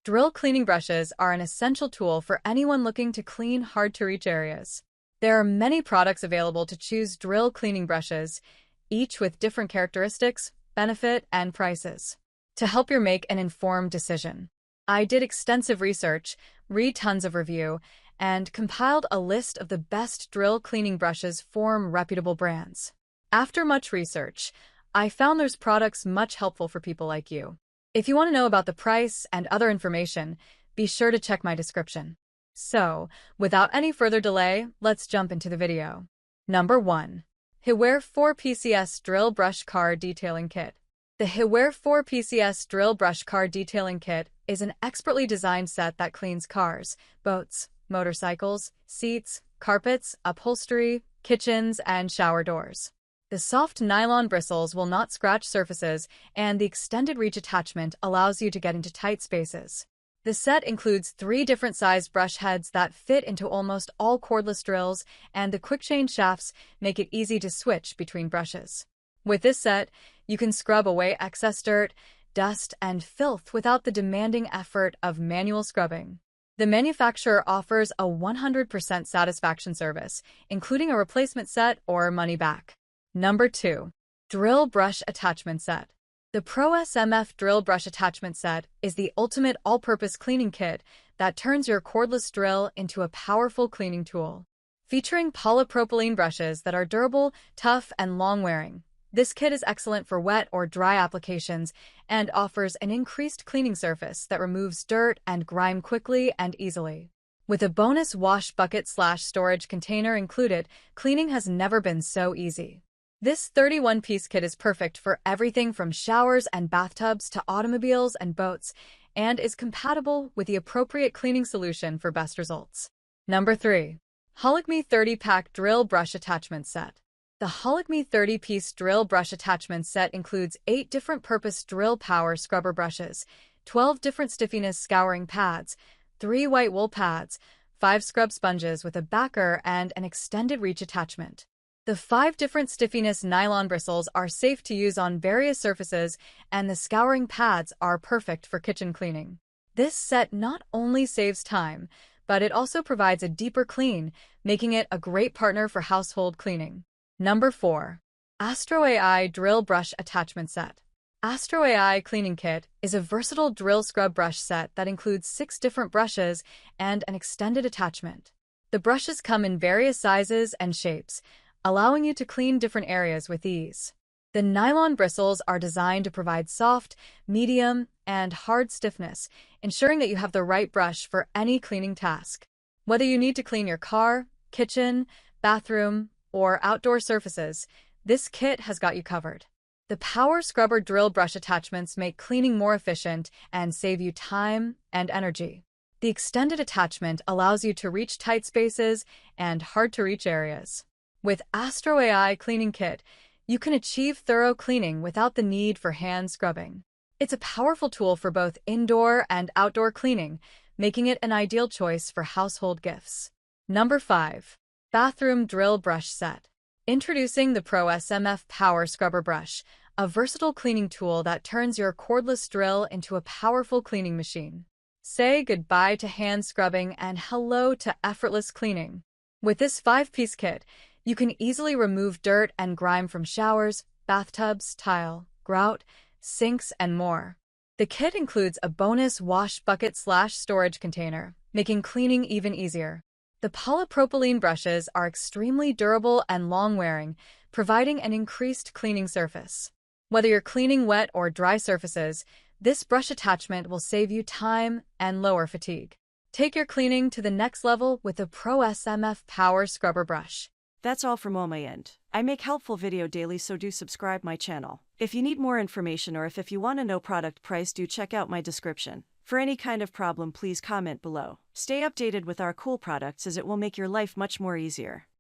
Drill cleaning brushes are an essential tool for anyone looking to clean hard-to-reach areas. There are many products available to choose drill cleaning brushes, each with different characteristics, benefit, and prices. To help you make an informed decision, I did extensive research, read tons of review, and compiled a list of the best drill cleaning brushes from reputable brands. After much research, I found there's products much helpful for people like you. If you want to know about the price and other information, be sure to check my description. So, without any further delay, let's jump into the video. Number 1. Heare 4PCS Drill Brush Car Detailing Kit. The Heare 4PCS Drill Brush Car Detailing Kit is an expertly designed set that cleans cars, boats, motorcycles, seats, carpets, upholstery, kitchens, and shower doors. The soft nylon bristles will not scratch surfaces, and the extended reach attachment allows you to get into tight spaces. The set includes 3 different sized brush heads that fit into almost all cordless drills, and the quick change shafts make it easy to switch between brushes. With this set, you can scrub away excess dirt, dust, and filth without the demanding effort of manual scrubbing. The manufacturer offers a 100% satisfaction service, including a replacement set or money back. Number 2. Drill Brush Attachment Set. The Pro SMF Drill Brush Attachment Set is the ultimate all-purpose cleaning kit that turns your cordless drill into a powerful cleaning tool. Featuring polypropylene brushes that are durable, tough, and long-wearing, this kit is excellent for wet or dry applications and offers an increased cleaning surface that removes dirt and grime quickly and easily. With a bonus wash bucket/storage container included, cleaning has never been so easy. This 31-piece kit is perfect for everything from showers and bathtubs to automobiles and boats, and is compatible with the appropriate cleaning solution for best results. Number 3. Holikme 30-Pack Drill Brush Attachment Set. The Holikme 30-piece drill brush attachment set includes 8 different purpose drill power scrubber brushes, 12 different stiffiness scouring pads, 3 white wool pads, 5 scrub sponges with a backer and an extended reach attachment. The 5 different stiffiness nylon bristles are safe to use on various surfaces, and the scouring pads are perfect for kitchen cleaning. This set not only saves time, but it also provides a deeper clean, making it a great partner for household cleaning. Number 4. Astro AI Drill Brush Attachment Set. Astro AI Cleaning Kit is a versatile drill scrub brush set that includes 6 different brushes and an extended attachment. The brushes come in various sizes and shapes, allowing you to clean different areas with ease. The nylon bristles are designed to provide soft, medium, and hard stiffness, ensuring that you have the right brush for any cleaning task. Whether you need to clean your car, kitchen, bathroom, or outdoor surfaces, this kit has got you covered. The Power Scrubber drill brush attachments make cleaning more efficient and save you time and energy. The extended attachment allows you to reach tight spaces and hard-to-reach areas. With Astro AI Cleaning Kit, you can achieve thorough cleaning without the need for hand scrubbing. It's a powerful tool for both indoor and outdoor cleaning, making it an ideal choice for household gifts. Number 5. Bathroom Drill Brush Set. Introducing the Pro SMF Power Scrubber Brush, a versatile cleaning tool that turns your cordless drill into a powerful cleaning machine. Say goodbye to hand scrubbing and hello to effortless cleaning. With this 5-piece kit, you can easily remove dirt and grime from showers, bathtubs, tile, grout, sinks, and more. The kit includes a bonus wash bucket/storage container, making cleaning even easier. The polypropylene brushes are extremely durable and long-wearing, providing an increased cleaning surface. Whether you're cleaning wet or dry surfaces, this brush attachment will save you time and lower fatigue. Take your cleaning to the next level with the Pro SMF Power Scrubber Brush. That's all from my end. I make helpful video daily, so do subscribe my channel. If you need more information or if you want to know product price, do check out my description. For any kind of problem, please comment below. Stay updated with our cool products as it will make your life much more easier.